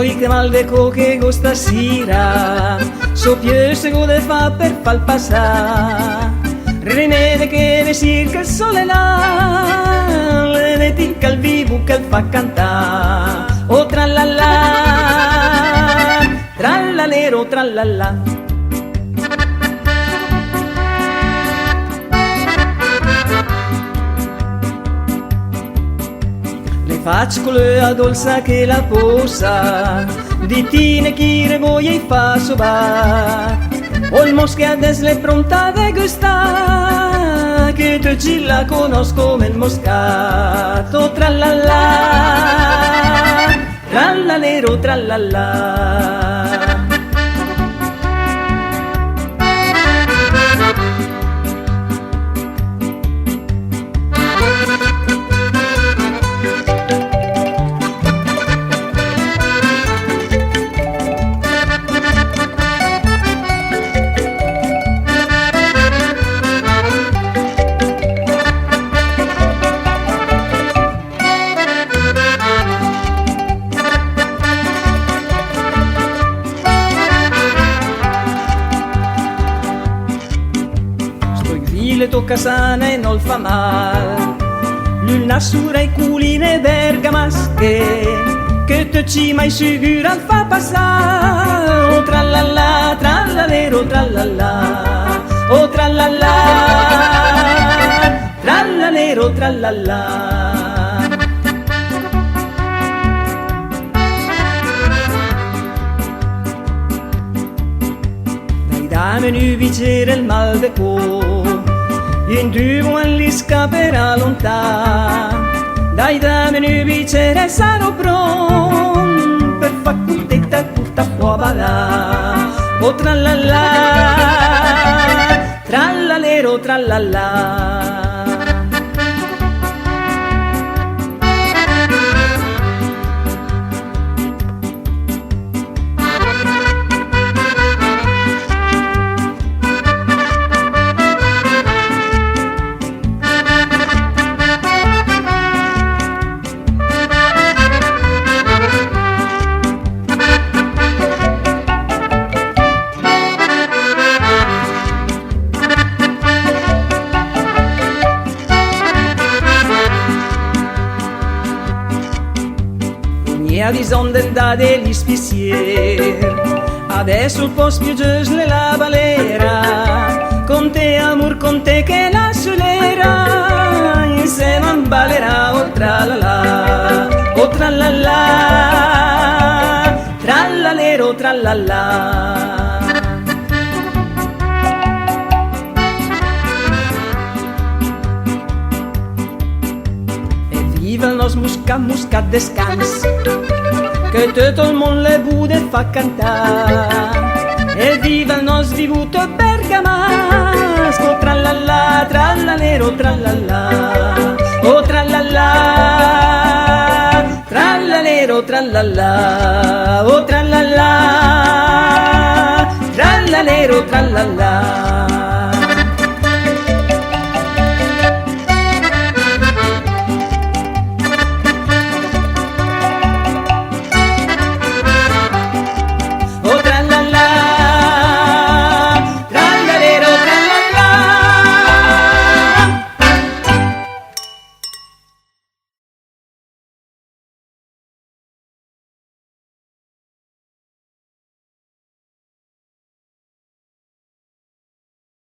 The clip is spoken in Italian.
Oi che mal de coche go stasera, so più gode fa per far passare. Rimede che ne circa il sole là, le tinca il vivo che fa cantare. Oh trallallà, trallalero trallallà. Le faccio con la dolce che la posa, di tine chi revoia e fa sobar. O mosca adesso è pronta a degustare, che tu ci la conosco come il moscato. Trallallà, trallalero trallallà. Le tocca sana e non fa mal, l'una sura e culine bergamasche, che te ci mai sicura fa passare. Oh trallallà, trallalero trallallà, oh trallallà, trallalero trallallà. Dai dame nu bicchiere il mal de cuore, in due li scapperà lontano. Dai dammi un bicchiere sarò pronto per far cuttetta tutta può balà. Oh trallallà, trallalero trallallà. Mia di sonda degli spissier, adesso il posto più giusto è la balera. Con te amor, con te che la solera, insieme a ballerà o trallallà, o trallallà, trallalero trallallà. Viva il nostro muscat descans, che tutto il mondo le bude fa cantare. E viva il nostro vivuto bergamasco, trallallà, trallalero trallallà, oh trallallà, trallalero trallallà, oh trallallà, trallalero trallallà.